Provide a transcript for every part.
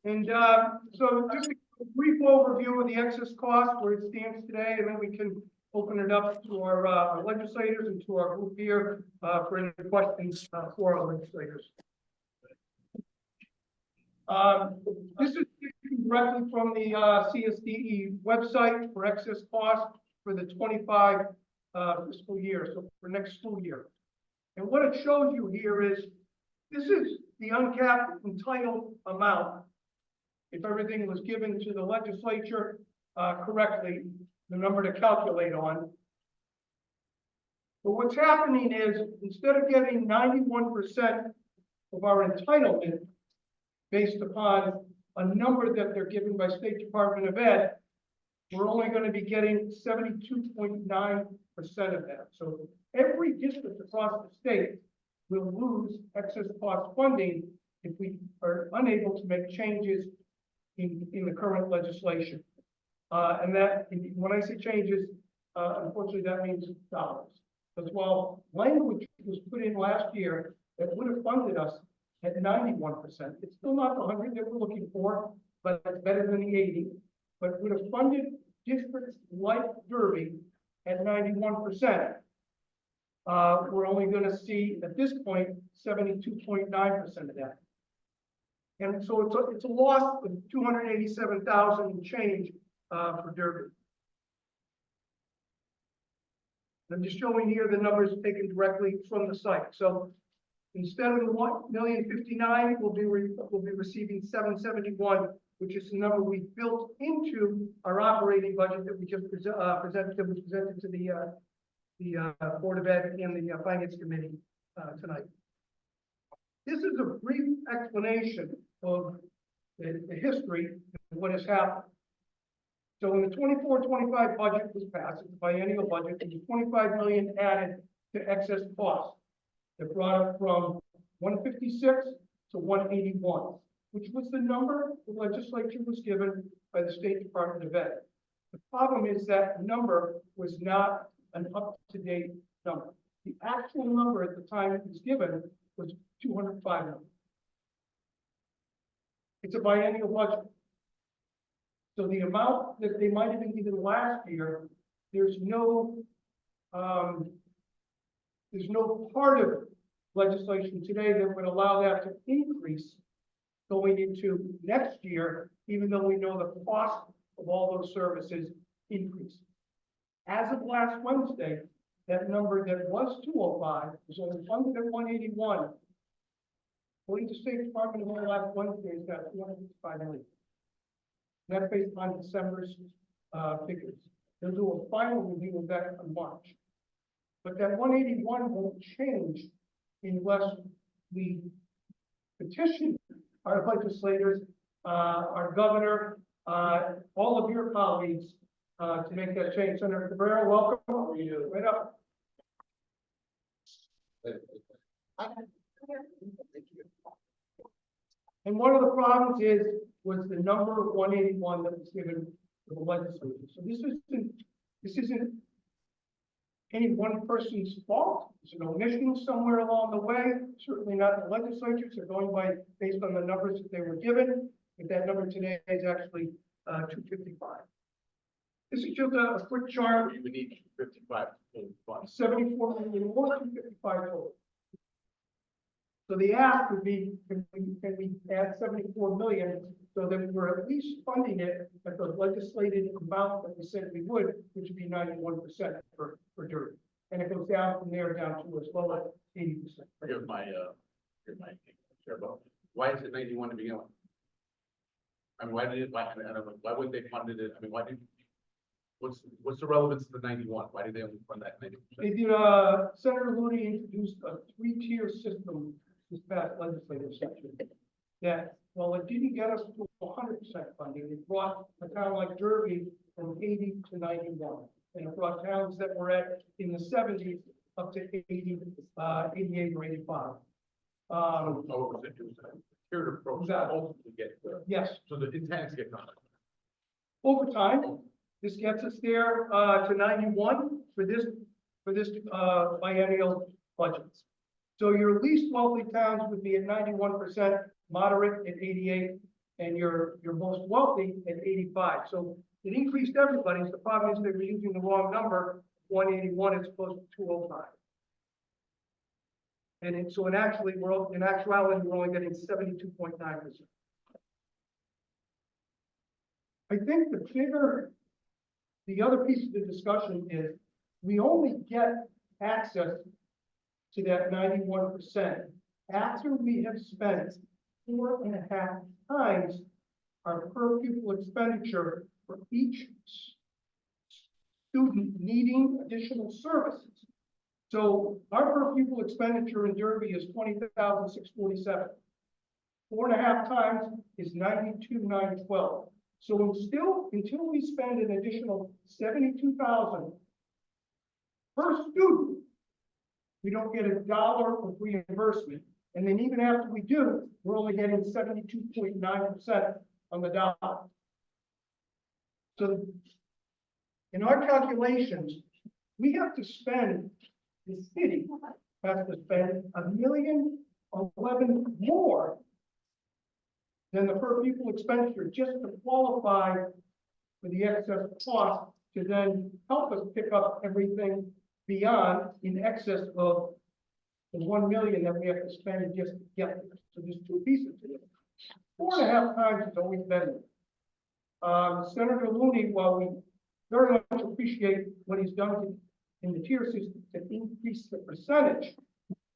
And so just a brief overview of the excess cost where it stands today, and then we can open it up to our legislators and to our group here for any questions for our legislators. This is directly from the CSDE website for excess cost for the 25 fiscal year, so for next school year. And what it shows you here is this is the uncapped entitled amount. If everything was given to the legislature correctly, the number to calculate on. But what's happening is instead of getting 91% of our entitlement based upon a number that they're given by State Department of Ed, we're only going to be getting 72.9% of that. So every district across the state will lose excess cost funding if we are unable to make changes in the current legislation. And that, when I say changes, unfortunately, that means dollars. Because while language was put in last year that would have funded us at 91%, it's still not the 100 that we're looking for, but it's better than the 80. But would have funded districts like Derby at 91%. We're only going to see at this point 72.9% of that. And so it's a loss of 287,000 and change for Derby. I'm just showing here the numbers taken directly from the site. So instead of the 1,059,000, we'll be receiving 771, which is the number we built into our operating budget that we just presented to the Board of Ed and the Finance Committee tonight. This is a brief explanation of the history of what has happened. So when the 24-25 budget was passed, the biennial budget, there was 25 million added to excess costs that brought it from 156 to 181, which was the number the legislature was given by the State Department of Ed. The problem is that number was not an up-to-date number. The actual number at the time it was given was 205 million. It's a biennial budget. So the amount that they might have been given last year, there's no part of legislation today that would allow that to increase going into next year, even though we know the cost of all those services increase. As of last Wednesday, that number that was 205 was only funded at 181. According to State Department of Ed last Wednesday, it's got 255 million. That's based on December's figures. They'll do a final review of that in March. But that 181 won't change unless we petition our legislators, our governor, all of your colleagues to make that change. Senator Cabrera, welcome. How are you? Right up. And one of the problems was the number of 181 that was given to the legislature. So this isn't any one person's fault. It's an omission somewhere along the way. Certainly not the legislatures. They're going based on the numbers that they were given. But that number today is actually 255. This is just a quick chart. We need 55 total. 74 million more than 55 total. So the ask would be, can we add 74 million so that we're at least funding it at the legislated amount that we said we would, which would be 91% for Derby. And it goes down from there down to as low as 80%. Here's my share vote. Why is it 91 to begin with? I mean, why would they funded it? I mean, what's the relevance of the 91? Why did they only fund that 90%? They did, Senator Looney introduced a 3-tier system this past legislative session that, while it didn't get us to 100% funding, it brought a town like Derby from 80 to 91. And it brought towns that were in the 70s up to 80, 88 or 85. So it was a tiered approach to ultimately get there. Yes. So the intent is to get done. Over time, this gets us there to 91 for this biennial budgets. So your least wealthy towns would be at 91%, moderate at 88, and your most wealthy at 85. So it increased everybody's. The problem is they were using the wrong number, 181 as opposed to 205. And so in actuality, we're only getting 72.9%. I think the other piece of the discussion is we only get access to that 91% after we have spent 4.5 times our per pupil expenditure for each student needing additional services. So our per pupil expenditure in Derby is $20,647. 4.5 times is $92,912. So until we spend an additional $72,000 per student, we don't get $1 of reimbursement. And then even after we do, we're only getting 72.9% on the dollar. So in our calculations, we have to spend, the city has to spend $1,011,000 more than the per pupil expenditure just to qualify for the excess cost to then help us pick up everything beyond in excess of the 1 million that we have to spend just to get there. So there's two pieces to it. 4.5 times is always better. Senator Looney, while we very much appreciate what he's done in the tier system to increase the percentage,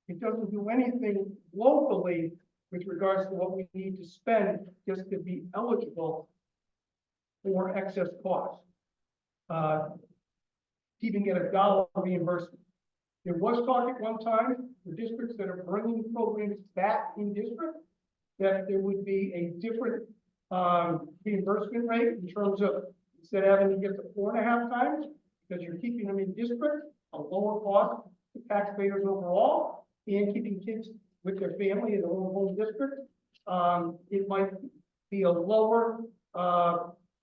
it doesn't do anything locally with regards to what we need to spend just to be eligible for excess costs. Keeping it $1 reimbursement. There was talk at one time for districts that are bringing programs back in district that there would be a different reimbursement rate in terms of instead of having to get to 4.5 times because you're keeping them in district, a lower cost to taxpayers overall, and keeping kids with their family in their own home district. It might be a lower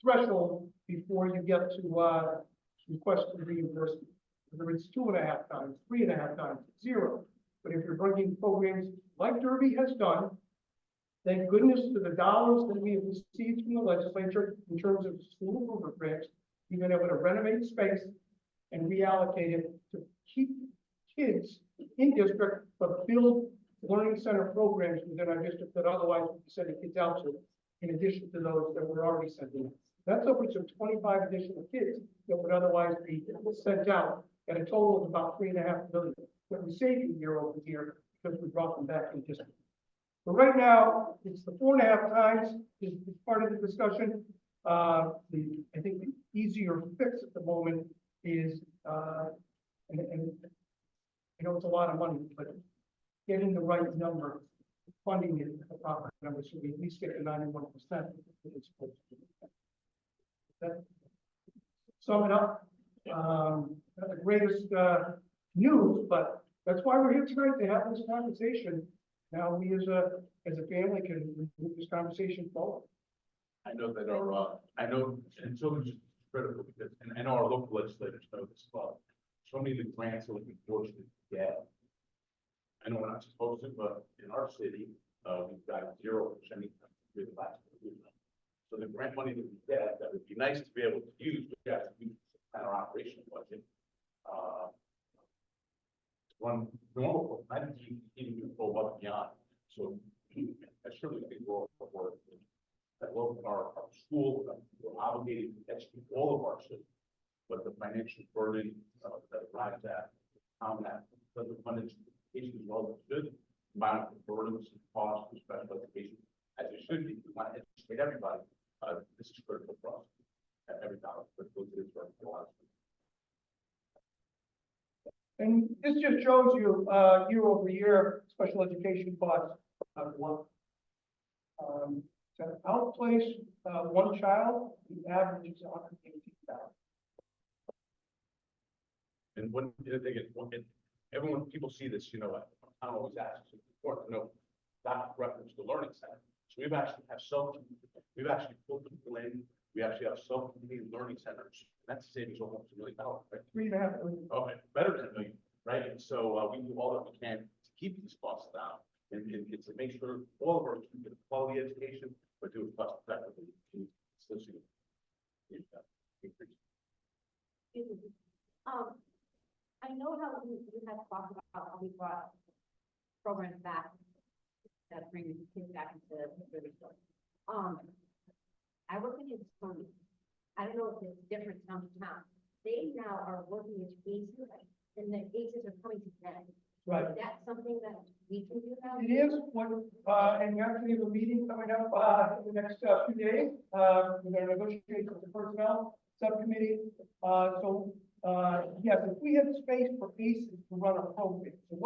threshold before you get to request for reimbursement. Whether it's 2.5 times, 3.5 times, 0. But if you're bringing programs like Derby has done, thank goodness to the dollars that we have received from the legislature in terms of school improvement grants, we've been able to renovate space and reallocate it to keep kids in district, but build learning center programs within our district that otherwise we'd be sending kids out to, in addition to those that we're already sending. That's upwards of 25 additional kids that would otherwise be sent out at a total of about $3.5 billion that we saved year over year because we brought them back in district. But right now, it's the 4.5 times is part of the discussion. I think the easier fix at the moment is, and I know it's a lot of money, but getting the right number, funding it at the proper number, so we at least get to 91%. That sum it up. Not the greatest news, but that's why we're here tonight to have this conversation. Now we as a family can move this conversation forward. I know that and children's is critical because, and I know our local legislators know this as well. So many of the grants are looking fortunate to get. I know we're not supposed to, but in our city, we've got 0% with the last year. So the grant money that we get, that would be nice to be able to use, but we have to use kind of operational budget. Run normal, I didn't even go above and beyond. So I certainly think we're for that our school, we're obligated to educate all of our students, but the financial burden that arrives at, that doesn't fund education as well as it should, combined with the burdens and costs of special education, as it should be. We want to educate everybody. This is critical for us. Every dollar, but it is for a lot of students. And this just shows you year over year special education costs of one. To outplace one child, the average is $118,000. And when they get everyone, people see this, I don't always ask, it's important to know that reference to learning center. So we've actually pulled people in. We actually have self-contained learning centers. That's savings almost $1 million, right? $3.5 million. Okay, better than $1 million, right? And so we do all that we can to keep these costs down. It's to make sure all of our students get quality education, but do it cost effectively. Especially increase. I know how we had talked about how we brought programs back that bring kids back into the resort. I work in Estonia. I don't know if it's different town to town. They now are working with ACEs, and the ACEs are coming to them. Right. Is that something that we can do now? It is what, and we actually have a meeting coming up, in the next few days, we're gonna negotiate with the personnel subcommittee. Yes, if we have space for ACEs to run a program, so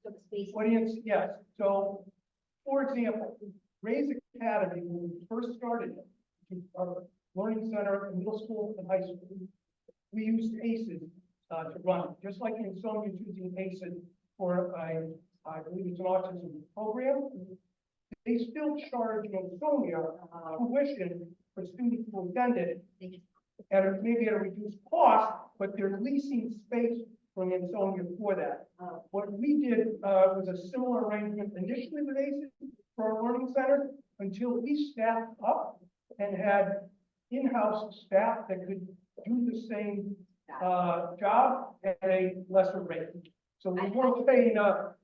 So the space. audience, yes, so, for example, Ray's Academy, when we first started it, which is our learning center in middle school and high school, we used ACEs, to run, just like in Sonia using ACEs for I believe it's an autism program. They still charge Sonia tuition for students who attend it maybe at a reduced cost, but they're leasing space from Ansonia for that. What we did was a similar arrangement initially with ACES for our learning center until we staffed up and had in-house staff that could do the same job at a lesser rate. So we weren't paying an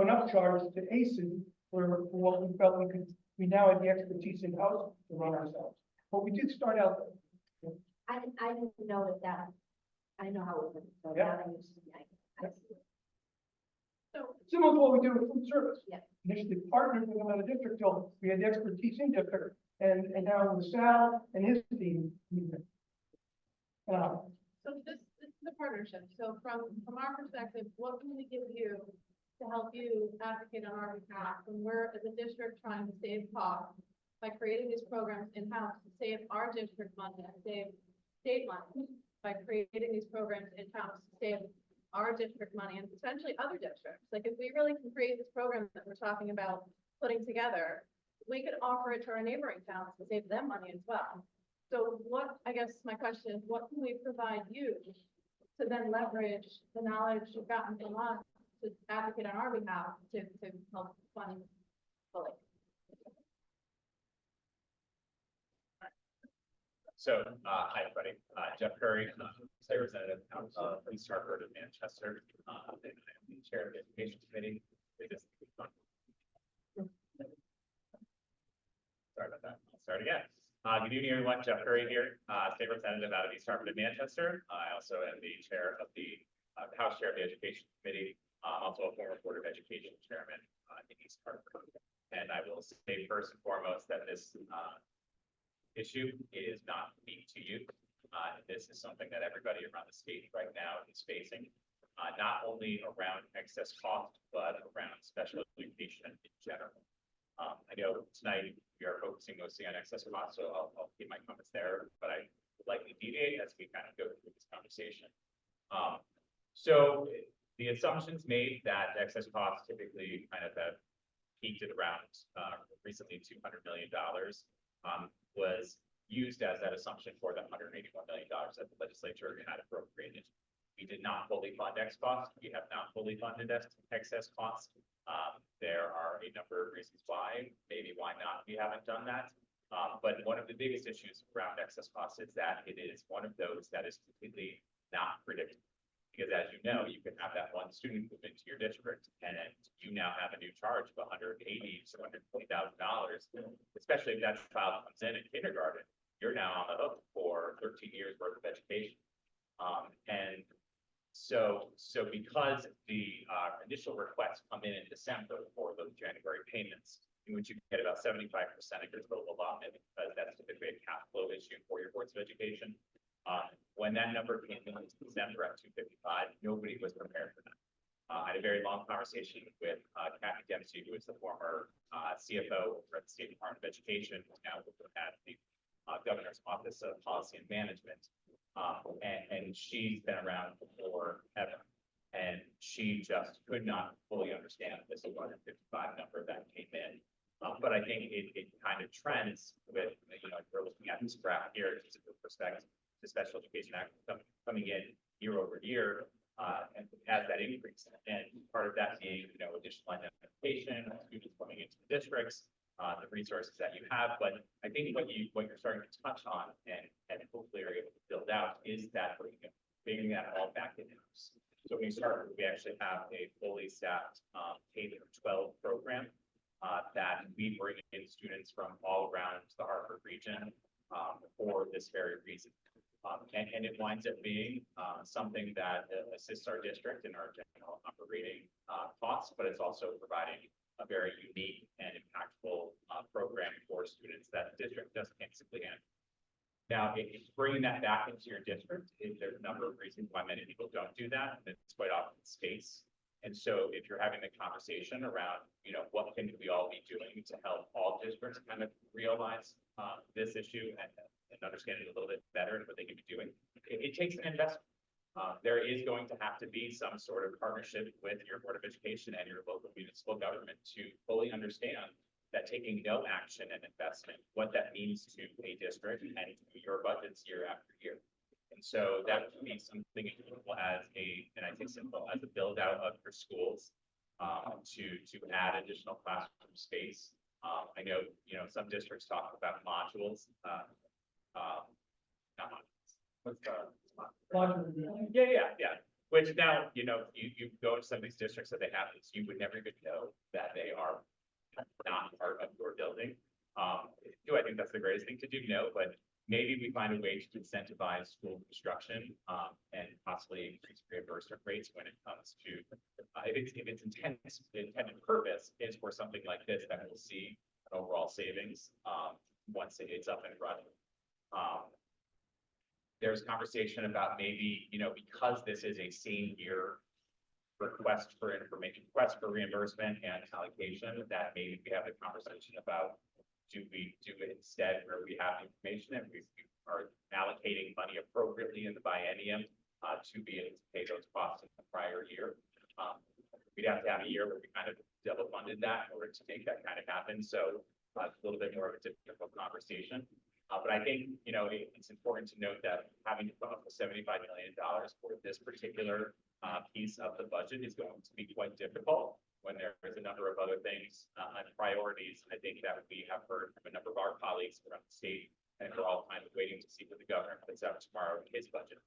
upcharge to ACES for what we felt we now had the expertise in-house to run ourselves. But we did start out there. I didn't know that, I know how it works, so Yeah. now I understand. I see. So similar to what we do with food service. Yeah. Initially partnered with another district till we had the expertise in district, and now with Sal and his team. So this is a partnership. So from our perspective, what can we give you to help you advocate on our behalf? When we're as a district trying to save costs by creating these programs in-house to save our district money and save state money by creating these programs in-house to save our district money and potentially other districts. Like if we really can create this program that we're talking about putting together, we could offer it to our neighboring towns to save them money as well. So what, I guess my question is, what can we provide you to then leverage the knowledge you've gotten from us to advocate on our behalf to help fund fully? So, hi, everybody. Jeff Curry, State Representative of East Hartford and Manchester, and I'm the Chair of the Education Committee. Sorry about that. I'll start again. Good evening, everyone. Jeff Curry here, State Representative out of East Hartford and Manchester. I also am the Chair of the House Chair of the Education Committee. Also a former Board of Education Chairman in East Hartford. And I will say first and foremost that this issue is not unique to you. This is something that everybody around the state right now is facing, not only around excess cost, but around special education in general. I know tonight we are focusing mostly on excess costs, so I'll keep my comments there, but I would likely deviate as we kind of go through this conversation. So the assumptions made that excess costs typically kind of have peaked at around recently $200 million was used as that assumption for the $181 million that the legislature had appropriated. We did not fully fund X costs. We have not fully funded excess costs. There are a number of reasons why, maybe why not, we haven't done that. But one of the biggest issues around excess costs is that it is one of those that is completely not predictable. Because as you know, you can have that one student move into your district and you now have a new charge of $180,000 to $120,000, especially if that child comes in kindergarten, you're now on the hook for 13 years worth of education. And so because the initial requests come in December for those January payments, in which you get about 75% of your total allotment, because that's typically a cash flow issue for your boards of education. When that number came in December at 255, nobody was prepared for that. I had a very long conversation with Kathy Dempsey, who is the former CFO for the State Department of Education, who's now at the Governor's Office of Policy and Management. And she's been around forever. And she just could not fully understand this 155 number that came in. But I think it kind of trends with, we're looking at this graph here, just with respect to special education act coming in year over year. and as that increase, and part of that being, additional identification, students coming into the districts, the resources that you have, but I think what you're starting to touch on and hopefully are able to build out is that bringing that all back in-house. So when we start, we actually have a fully staffed K-12 program that we bring in students from all around the Hartford region for this very reason. And it winds up being something that assists our district in our general operating costs, but it's also providing a very unique and impactful program for students that the district just can't simply handle. Now, if bringing that back into your district, there's a number of reasons why many people don't do that, and it's quite often space. And so if you're having the conversation around, what can we all be doing to help all districts kind of realize this issue and understand it a little bit better and what they can be doing, it takes an investment. There is going to have to be some sort of partnership with your Board of Education and your local municipal government to fully understand that taking no action and investment, what that means to a district and to your budgets year after year. And so that would be something as simple as a build out of your schools to add additional classroom space. I know, some districts talk about modules, not modules. What's the yeah. Which now, you go into some of these districts that they have this, you would never even know that they are not part of your building. Do I think that's the greatest thing to do? No, but maybe we find a way to incentivize school construction and possibly increase reimbursement rates when it comes to if its intended purpose is for something like this, that we'll see an overall savings once it's up and running. There's conversation about maybe, because this is a same year request for information, request for reimbursement and allocation, that maybe we have a conversation about, do we do it instead where we have information and we are allocating money appropriately in the biennium to be able to pay those costs in the prior year. We'd have to have a year where we kind of double funded that in order to make that kind of happen. So it's a little bit more of a difficult conversation. But I think, it's important to note that having to come up with $75 million for this particular piece of the budget is going to be quite difficult when there is a number of other things and priorities. I think that we have heard from a number of our colleagues around the state, and we're all kind of waiting to see what the governor puts out tomorrow in his budget.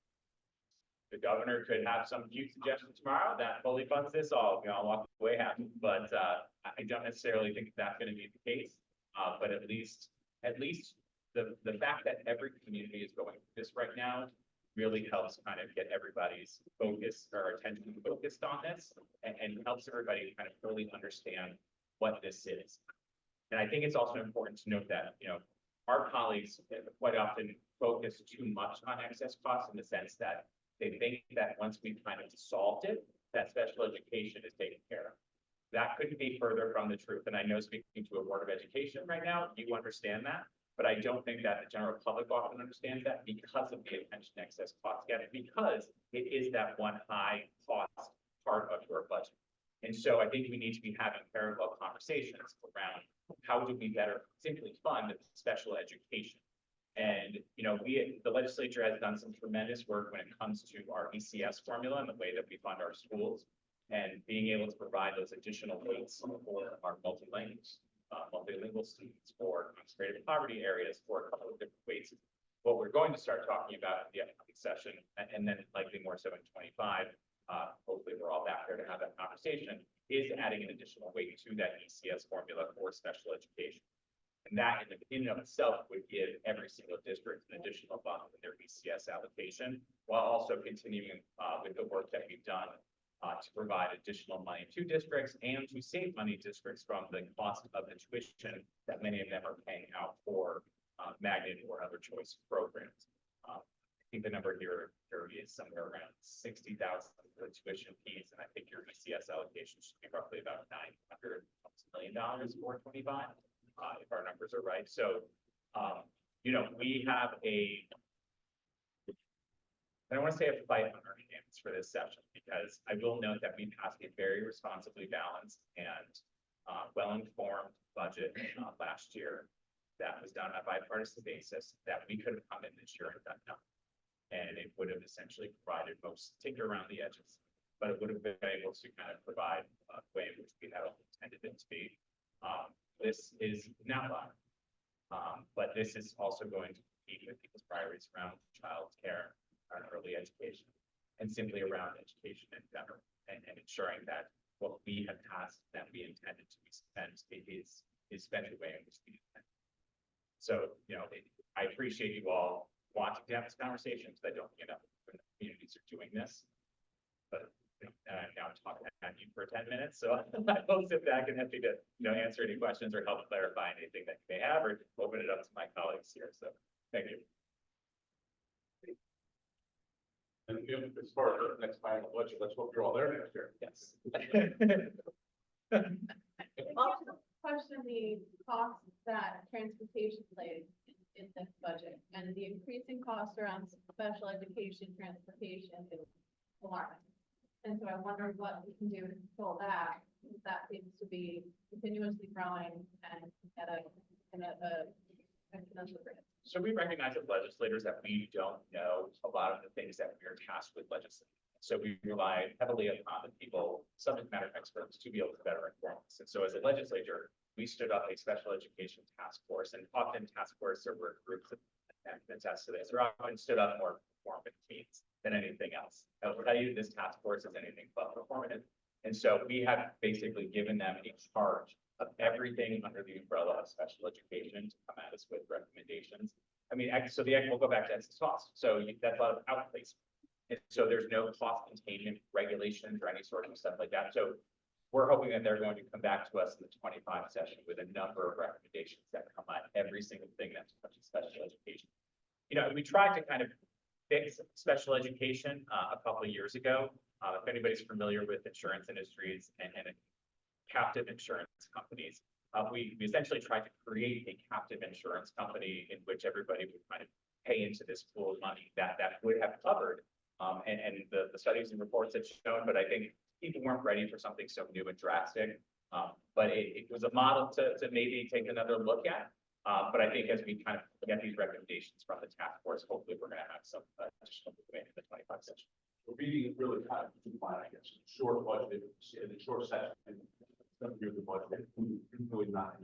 The governor could have some cute suggestion tomorrow that fully funds this all, I'll walk away happy, but I don't necessarily think that's going to be the case. But at least the fact that every community is going through this right now really helps kind of get everybody's focus or attention focused on this and helps everybody kind of fully understand what this is. And I think it's also important to note that, our colleagues quite often focus too much on excess costs in the sense that they think that once we've kind of solved it, that special education is taken care of. That couldn't be further from the truth. And I know, speaking to a Board of Education right now, you understand that. But I don't think that the general public often understands that because of the attention excess costs get, because it is that one high cost part of your budget. And so I think we need to be having parallel conversations around how do we better simply fund special education. And, the legislature has done some tremendous work when it comes to our ECS formula and the way that we fund our schools and being able to provide those additional weights for our multilingual students, for concentrated poverty areas, for a couple of different weights. What we're going to start talking about in the upcoming session, and then likely more so in 25, hopefully we're all back there to have that conversation, is adding an additional weight to that ECS formula for special education. And that in and of itself would give every single district an additional bump in their ECS allocation, while also continuing with the work that we've done to provide additional money to districts and to save money districts from the cost of the tuition that many of them are paying out for magnet or other choice programs. I think the number here is somewhere around 60,000 for the tuition fees, and I think your ECS allocation should be roughly about $900 million for 25, if our numbers are right. So, we have I don't want to say a fight on our hands for this session, because I will note that we passed a very responsibly balanced and well-informed budget last year that was done on a bipartisan basis that we could have come in this year and done nothing. and it would have essentially provided most tinker around the edges. But it would have been able to kind of provide a way in which we had intended it to be. This is an outlier. But this is also going to compete with people's priorities around child care and early education, and simply around education in general, and ensuring that what we have asked that we intended to be spent is spent the way in which we intend. So, I appreciate you all wanting to have this conversation, because I don't, when the communities are doing this. But, now I'm talking at you for 10 minutes, so I will sit back and happy to, answer any questions or help clarify anything that you may have, or open it up to my colleagues here, so, thank you. And as far as the next final budget, let's hope you're all there next year. Yes. Also question the cost that transportation plays in this budget, and the increasing cost around special education transportation is alarming. And so I wonder what we can do to control that, because that seems to be continuously growing and at a exponential rate. So we recognize as legislators that we don't know a lot of the things that we are tasked with legislating. So we rely heavily upon the people, subject matter experts, to be able to better inform us. And so as a legislature, we stood up a special education task force, and often task force were groups that attest to this, or often stood up more performance teams than anything else. I will tell you, this task force is anything but performative. And so we have basically given them a charge of everything under the umbrella of special education to come at us with recommendations. I mean, so we'll go back to excess cost. So that's a lot of outplacement. And so there's no cost containment regulations or any sort of stuff like that. So we're hoping that they're going to come back to us in the 25 session with a number of recommendations that come on every single thing that's touching special education. We tried to kind of fix special education a couple of years ago. If anybody's familiar with insurance industries and captive insurance companies, we essentially tried to create a captive insurance company in which everybody would kind of pay into this pool of money that would have covered. And the studies and reports have shown, but I think people weren't ready for something so new and drastic. But it was a model to maybe take another look at. But I think as we kind of get these recommendations from the task force, hopefully we're going to have some additional movement in the 25 session. We're reading it really kind of too fine, I guess, short budget, in the short session, some years of budget, really not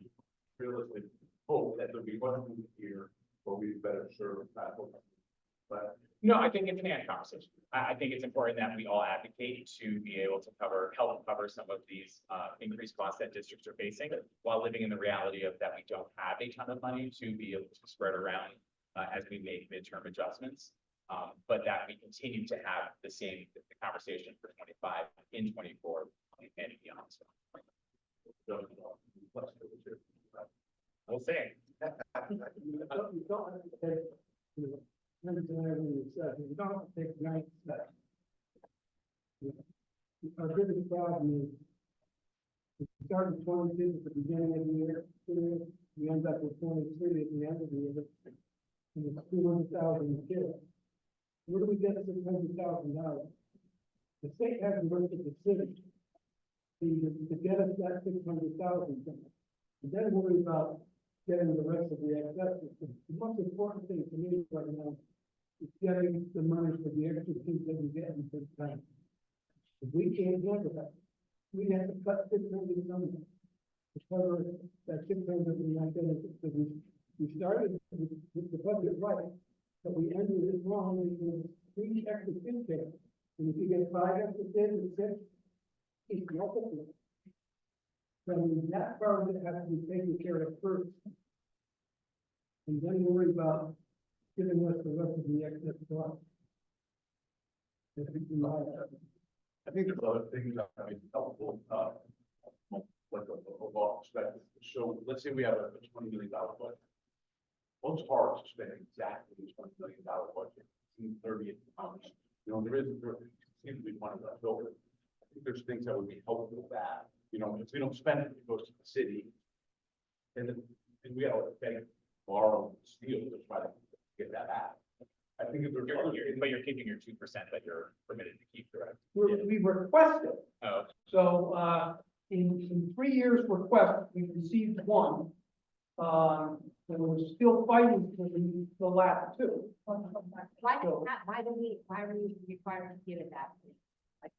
realistically hope that there'll be one move here, where we better serve that. But No, I think it's an and conversation. I think it's important that we all advocate to be able to help cover some of these increased costs that districts are facing, while living in the reality of that we don't have a ton of money to be able to spread around as we make midterm adjustments. But that we continue to have the conversation for 25 in 24 and beyond. So we'll see. You don't have to take, you don't have to take 9 steps. Our biggest problem is we start with 22 at the beginning of the year, we end up with 23 at the end of the year, and it's 200,000 kids. Where do we get $600,000? The state has to work with the city to get us that 600,000. And then worry about getting the rest of the excess. The most important thing to me right now is getting the money for the expertise that we get in this time. If we can't handle that, we have to cut 600 something to cover that 600 we not getting. We started with the budget right, but we ended it wrong because 3 extra kids there. And if you get 5 extra kids and 6, it's multiple. So that part of it has to be taken care of first. And then worry about giving us the rest of the excess cost. I think there's other things that might be helpful, like a law perspective. So let's say we have a $20 million budget. What's hard to spend exactly a $20 million budget? 30 pounds. There seems to be one of that building. I think there's things that would be helpful with that. If we don't spend it, it goes to the city. And we have to pay, borrow, steal to try to get that out. I think if there's But you're keeping your 2% that you're permitted to keep, correct? We requested. Oh, So, in 3 years request, we received 1. and we're still fighting for the last two. Why did that, why are we required to give it that? Like,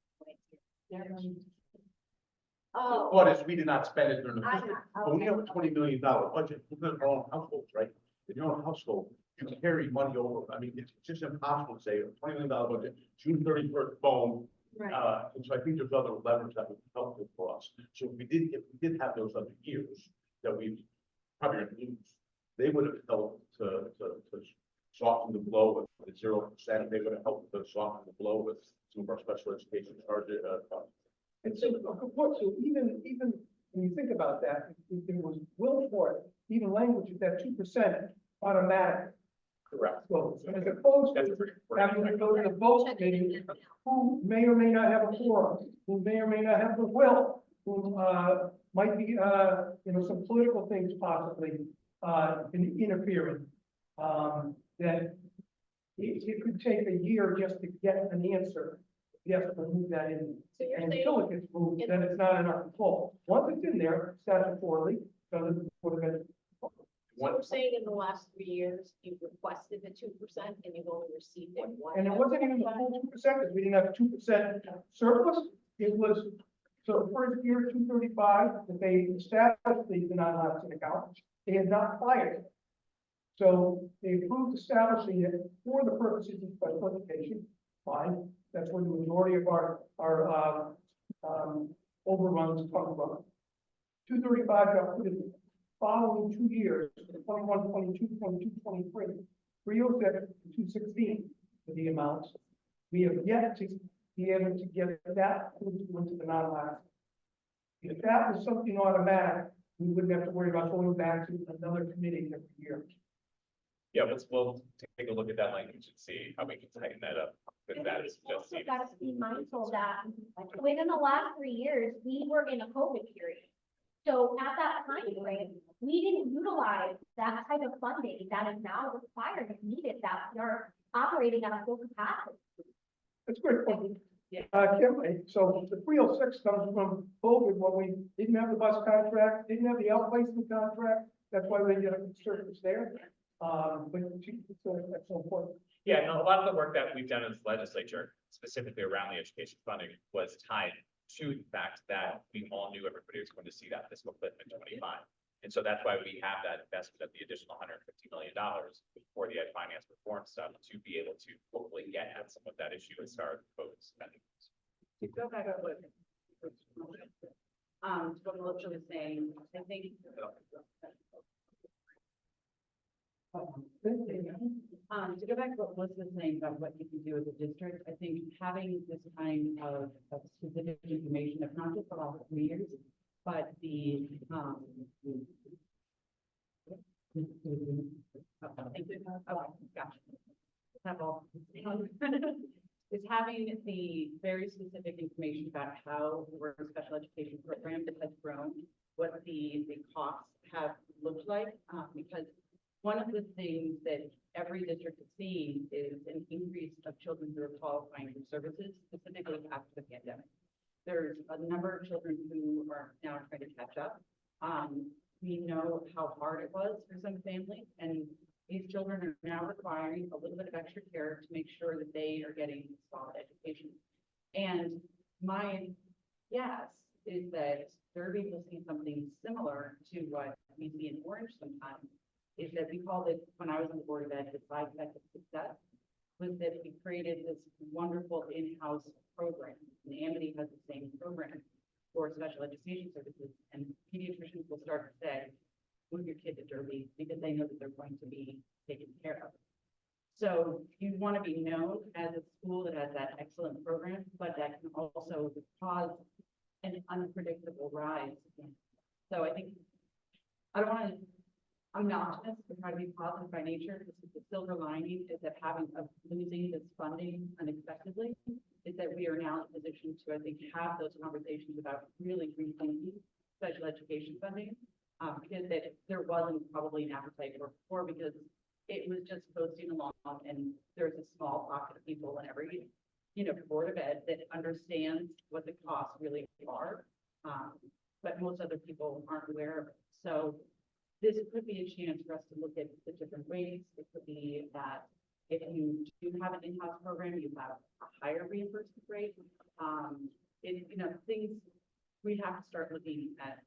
Oh. What is, we did not spend it during the I- fiscal, but when you have a $20 million budget, we're in our own households, right? In your own household, you can carry money over, I mean, it's just impossible to say a $20 million budget, June 31st phone. Right. And so I think there's other levers that would be helpful for us. So if we did have those other years that we probably gonna lose, they would have helped to soften the blow with the 0%. They would have helped to soften the blow with some of our special education charges. And so, of course, so even when you think about that, if there was will for it, even language at that 2% automatic. Correct. So as opposed That's to pretty having to go to the vote committee, who may or may not have a quorum, who may or may not have the will, who, might be, you know, some political things possibly, interfering. That it could take a year just to get an answer. Yes, we'll move that in. So you're And saying, until it gets moved, then it's not in our control. Once it's in there statutorily, then it would have been. so we're saying in the last 3 years, you've requested the 2% and you've only received it once. And it wasn't even the full 2%, because we didn't have 2% surplus. It was, so the first year, 235, that they established the non-lapsing account, they had not fired it. So they approved establishing it for the purposes of special education, fine. That's where the majority of our overruns come from. 235 got put in the following 2 years, 21, 22, 22, 23, 306 and 216 for the amounts. We have yet to be able to get that into the non-lapsing. If that was something automatic, we wouldn't have to worry about going back to another committee every year. Yeah, we'll take a look at that language and see how we can tighten that up, because that is just. Also gotta be mindful that within the last 3 years, we were in a COVID period. So at that time frame, we didn't utilize that type of funding that is now required and needed, that we are operating at a full capacity. That's a great point. Kim, so the 306 comes from COVID, when we didn't have the bus contract, didn't have the outplacement contract, that's why we get a service there. But that's so important. Yeah, no, a lot of the work that we've done as legislature, specifically around the education funding, was tied to the fact that we all knew everybody was going to see that fiscal cliff in 25. And so that's why we have that investment of the additional $150 million for the ed finance reform stuff, to be able to hopefully get at some of that issue as far as COVID spending. To go back up what, what Melissa was saying, I think. To go back to what Melissa was saying about what you can do as a district, I think having this kind of specific information of not just the last 3 years, but the, is having the very specific information about how the special education program has grown, what the costs have looked like, because one of the things that every district is seeing is an increase of children who are qualifying for services, specifically after the pandemic. There's a number of children who are now trying to catch up. We know how hard it was for some families, and these children are now requiring a little bit of extra care to make sure that they are getting solid education. And my guess is that Derby will see something similar to what we see in Orange sometimes, is that we called it, when I was on the board of ed, the 5 Steps of Success, was that we created this wonderful in-house program, and Amity has the same program for special education services, and pediatricians will start to say, move your kid to Derby, because they know that they're going to be taken care of. So you want to be known as a school that has that excellent program, but that can also cause an unpredictable rise. So I think, I don't want to, I'm not optimist, but try to be positive by nature, because the silver lining is that losing this funding unexpectedly, is that we are now in a position to, I think, have those conversations about really rethinking special education funding, because that there wasn't probably an appetite for before, because it was just coasting along, and there's a small pocket of people in every, board of ed that understands what the costs really are, but most other people aren't aware of it. So this could be a chance for us to look at the different rates. It could be that if you do have an in-house program, you have a higher reimbursement rate. Things, we have to start looking at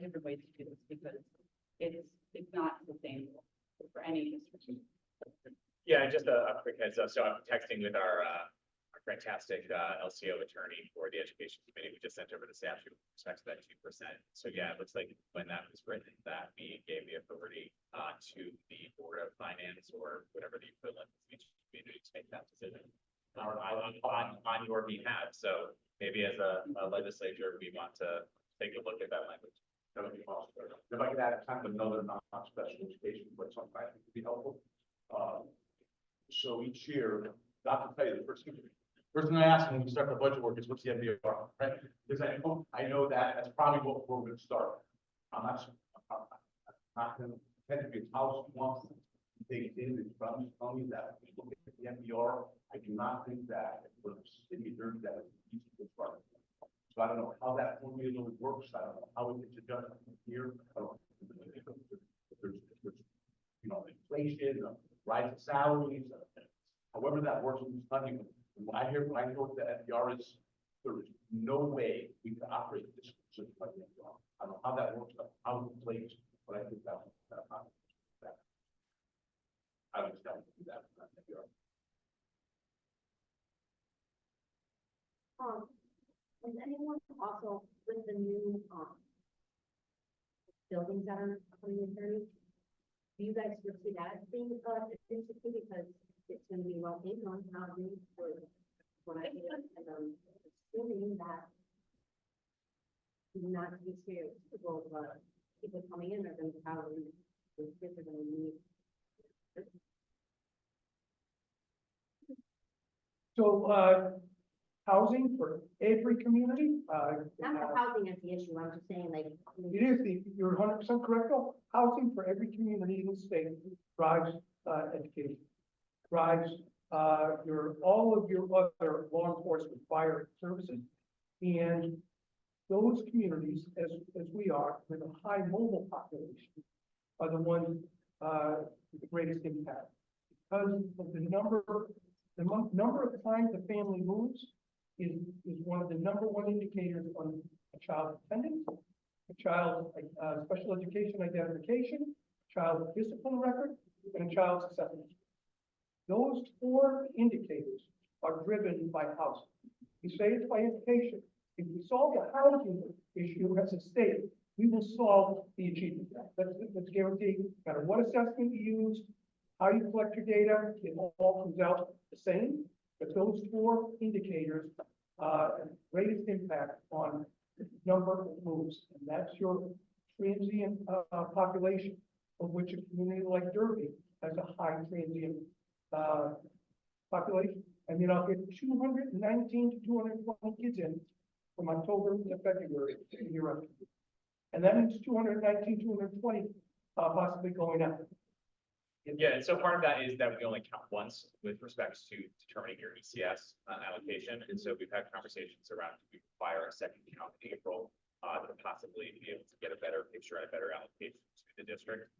different ways to do this because it's not sustainable for any district. Yeah, just a quick heads up. So I'm texting with our fantastic LCO attorney for the education committee. We just sent over the statute with respect to that 2%. So yeah, it looks like when that was written, that we gave the authority to the Board of Finance or whatever the equivalent of each community to make that decision on your behalf. So maybe as a legislature, we want to take a look at that language. That would be awesome. If I could add kind of another non-special education, but something I think would be helpful. So each year, not to tell you the first thing I ask when we start the budget work is what's the MBR, right? Because I know that that's probably what we're going to start. I'm not going to tend to be a house once they in it, but I'm just telling you that if you look at the MBR, I do not think that for the city of Jersey that is easy to start. So I don't know how that formula works. I don't know how it gets adjusted here. I don't know if there's inflation, rise in salaries, however that works in this country. When I hear what the FDR is, there is no way we can operate this system like the FDR. I don't know how that works, how it plays, but I think that. I would stand to do that. Is anyone also with the new, buildings that are coming in there? Do you guys foresee that being, interesting because it's gonna be well paid on housing for when I hear, and assuming that not to be scared, people coming in are gonna probably, the kids are gonna need. So, housing for every community, Not the housing as the issue, I'm just saying like. it is you're 100% correct, though. Housing for every community in the state drives, education, drives, all of your other law enforcement, fire services. And those communities, as we are, with a high mobile population, are the ones, with the greatest impact. Because of the number of times the family moves is one of the number one indicators on a child's attendance, a child's special education identification, child's discipline record, and a child's acceptance. Those four indicators are driven by housing. We say it's by education. If we solve the housing issue as a state, we will solve the achievement gap. Let's guarantee, no matter what assessment you use, how you collect your data, it all comes out the same. But those four indicators greatest impact on the number of moves, and that's your transient population, of which a community like Derby has a high transient population. And then I'll get 219 to 220 kids in from October to February year after year. And that means 219, 220 possibly going up. Yeah, and so part of that is that we only count once with respect to determining your ECS allocation. And so we've had conversations around, do we require a second count in April to possibly be able to get a better picture and a better allocation to the district.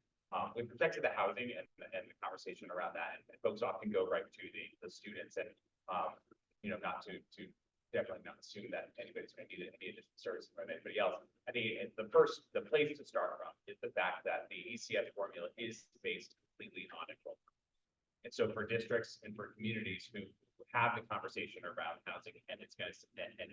With respect to the housing and the conversation around that, and folks often go right to the students and, not to definitely not assume that anybody's going to need any additional service from anybody else. I think the place to start from is the fact that the ECS formula is based completely on enrollment. And so for districts and for communities who have the conversation around housing, and it's going to, and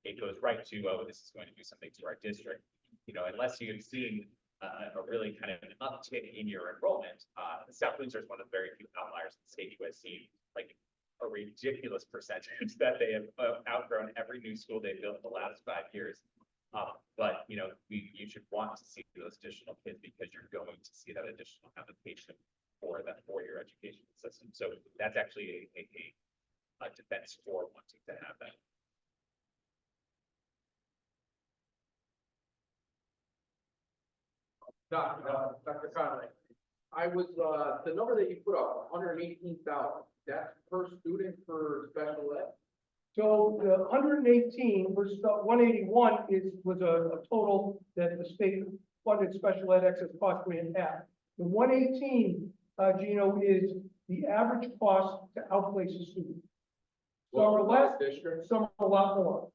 it goes right to, oh, this is going to do something to our district, unless you've seen a really kind of an uptick in your enrollment, South Windsor is one of the very few outliers in the state who has seen like a ridiculous percentage that they have outgrown every new school they've built in the last 5 years. But you should want to see those additional kids because you're going to see that additional application for that 4-year education system. So that's actually a defense for wanting to have that. Dr. Conley, I was, the number that you put up, 118,000, that's per student for special ed? So the 118 versus the 181 was a total that the state funded special ed excess cost grant act. The 118, Gino, is the average cost to outplace a student. Some are less, District, some are a lot more.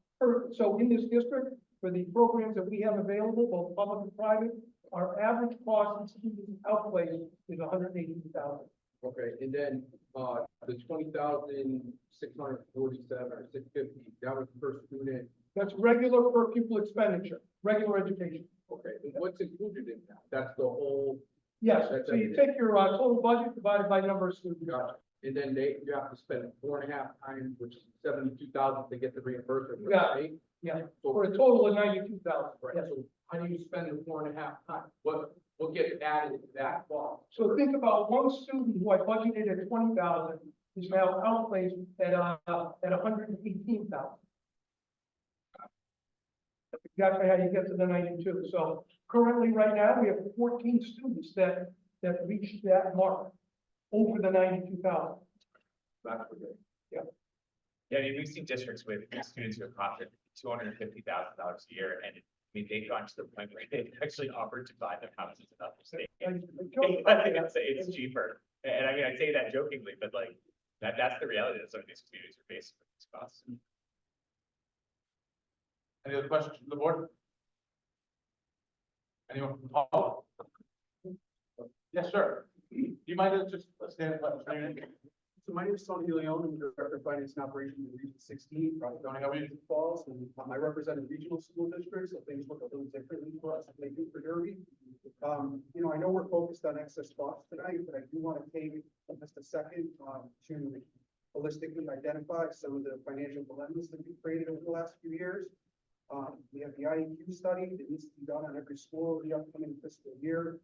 So in this district, for the programs that we have available, both public and private, our average cost to students outplaced is 182,000. okay, and then, the 20,647 or 650, that was per student, That's regular per pupil expenditure, regular education. okay, and what's included in that? That's the whole, Yes, so you take your total budget divided by number of students. and then you have to spend 4.5 times, which is 72,000 to get the reimbursement. from the Got state. Yeah, So, for a total of 92,000. right, Yes. so how do you spend the 4.5 times? What gets added to that cost? So think about one student who I budgeted at 20,000 is now outplaced at 118,000. That's exactly how you get to the 92. So currently, right now, we have 14 students that reached that mark over the 92,000. That's what they. Yeah, I mean, we've seen districts with students who have costed $250,000 a year, and I mean, they've gone to the point where they've actually offered to buy them houses in other states. I think it's cheaper, and I mean, I say that jokingly, but like, that's the reality that some of these communities are facing with these costs. Any other questions from the board? Anyone from Paul? Yes, sir. Do you mind just stand up? So my name is Tony DeLeon, I'm the Director of Finance and Operations in Region 16, Tony, how are you? Falls, and I represent a regional school district, so things work a little differently for us than they do for Derby. You know, I know we're focused on excess costs tonight, but I do want to take just a second to holistically identify some of the financial dilemmas that we've created over the last few years. We have the IEQ study that needs to be done on every school in the upcoming fiscal year.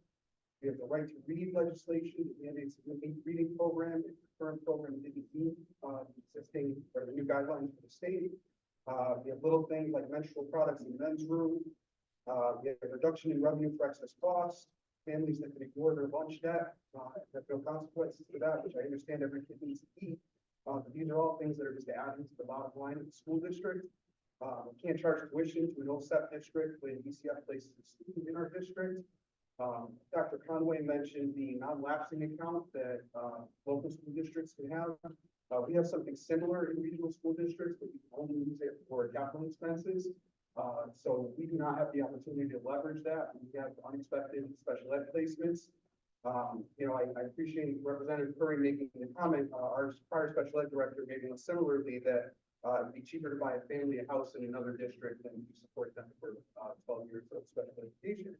We have the right to read legislation that mandates a reading program. If the current program didn't meet existing or the new guidelines for the state. We have little things like menstrual products in the men's room. We have a reduction in revenue for excess costs. Families that can ignore their lunch debt, that feel consequences to that, which I understand every kid needs to eat. But these are all things that are just adding to the bottom line of the school district. We can't charge tuition to an OSEP district when ECS places a student in our district. Dr. Conway mentioned the non-lapsing account that local school districts can have. We have something similar in regional school districts, but we can only use it for capital expenses. So we do not have the opportunity to leverage that. We have unexpected special ed placements. You know, I appreciate Representative Curry making the comment. Our prior special ed director made one similarly that it'd be cheaper to buy a family a house in another district than to support them for 12 years of special education.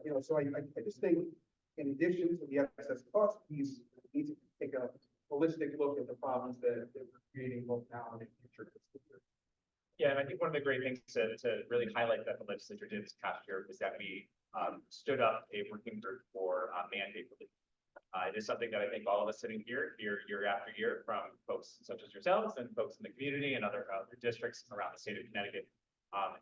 You know, so I just think in addition to the excess cost piece, we need to take a holistic look at the problems that we're creating both now and in the future. Yeah, and I think one of the great things to really highlight that the legislature did this past year was that we stood up a working group for mandate relief. It is something that I think all of us sitting here year after year, from folks such as yourselves and folks in the community and other districts around the state of Connecticut,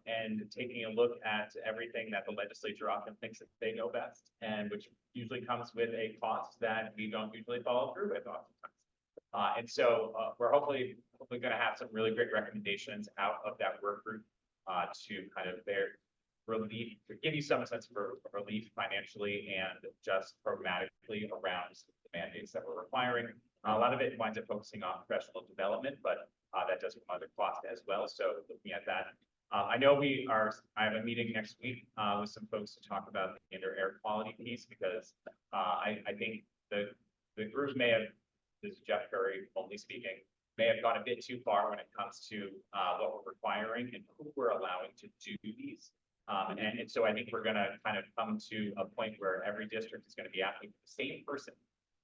and taking a look at everything that the legislature often thinks that they know best, and which usually comes with a cost that we don't usually follow through with oftentimes. And so we're hopefully going to have some really great recommendations out of that work group to kind of their relief, to give you some sense of relief financially and just programmatically around the mandates that we're requiring. A lot of it winds up focusing on professional development, but that does come under cost as well. So looking at that, I know I have a meeting next week with some folks to talk about the indoor air quality piece, because I think the group may have, this is Jeff Curry only speaking, may have gone a bit too far when it comes to what we're requiring and who we're allowing to do these. And so I think we're going to kind of come to a point where every district is going to be asking the same person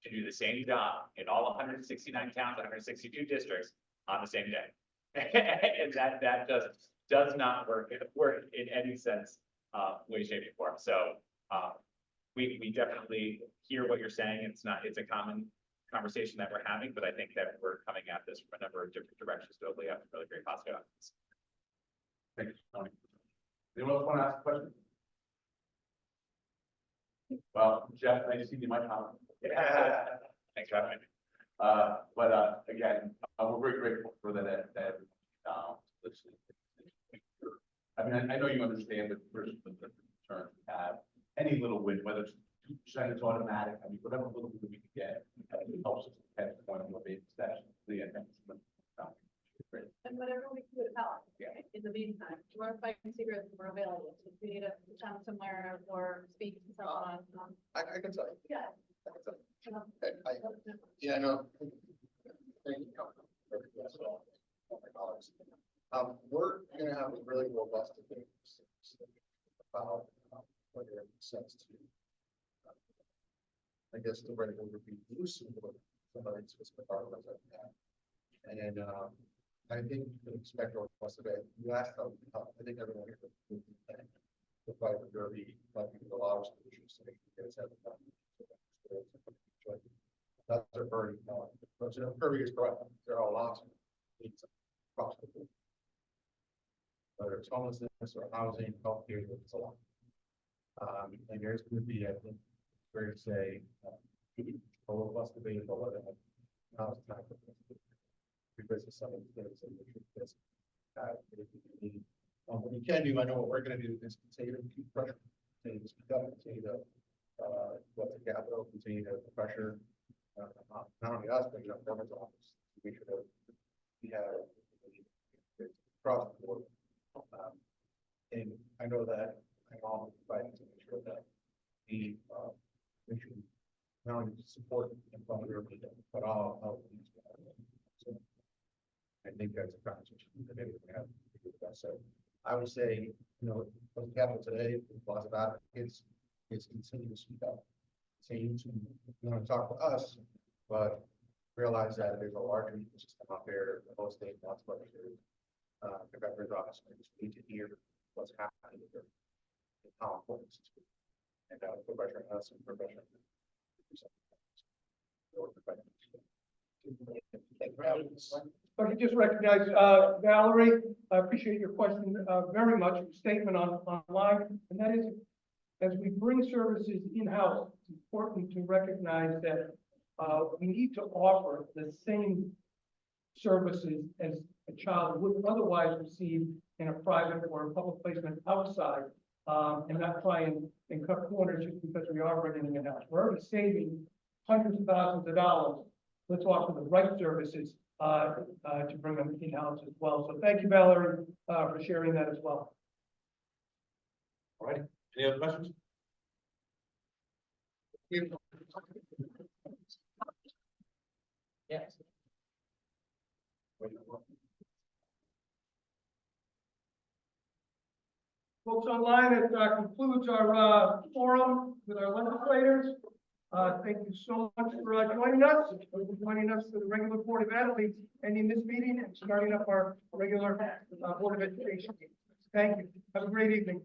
to do the same job in all 169 towns, 162 districts on the same day. And that does not work in any sense, way, shape, or form. So we definitely hear what you're saying. It's a common conversation that we're having, but I think that we're coming at this from a number of different directions to hopefully have really great positive outcomes. Thank you, Tony. Anyone else want to ask a question? Well, Jeff, I see you might have. Yeah. Thanks for having me. But again, we're very grateful for that. I mean, I know you understand the return to have any little win, whether it's 2% is automatic, I mean, whatever little bit we can get, it helps us at the point of what they establish the end. And whatever we can do to help. Yeah. In the meantime, we're fighting cigarettes, we're available, so if we need to channel somewhere or speak to someone. I can tell you. Yeah. I can tell you. Yeah, I know. Thank you. We're gonna have a really robust debate about whether it makes sense to, I guess, the way would be loosened with somebody's specific articles like that. And, I think you can expect or most of it, last time, I think everyone here would be thanked. The fight with Derby, like a lot of solutions to make it have fun. That's a very, but you know, Kirby is correct, there are lots of needs across the board. Whether it's homelessness or housing, healthcare, it's a lot. And there's going to be, I think, fair to say, a robust debate about whether now it's time for revisit some of the things that we should just what you can do, I know what we're gonna do is continue to keep pressure, continue to speak up, continue to what's the capital, continue to pressure not only us, but government's office to make sure that we have across the board. And I know that I'm all fighting to make sure that we should not only support and fund everybody, but all of these. So I think that's a conversation that maybe we have to do with that. So I would say, you know, for the capital today, lots of advocates, is continue to speak up. Continue to, want to talk to us, but realize that there's a larger ecosystem out there, the whole state, lots of legislators, the governor's office, and just need to hear what's happening with and how important this is. And put pressure on us and put pressure on them. If I could just recognize, Valerie, I appreciate your question, very much, your statement online, and that is, as we bring services in-house, it's important to recognize that, we need to offer the same services as a child would otherwise receive in a private or a public placement outside, and not try and cut corners just because we are bringing it in-house. We're already saving hundreds of thousands of dollars. Let's offer the right services to bring them in-house as well. So thank you, Valerie, for sharing that as well. All right, any other questions? Yes. Folks online, it concludes our forum with our legislators. Thank you so much for joining us for the regular Board of Ed. I'll be ending this meeting and starting up our regular Board of Education. Thank you. Have a great evening.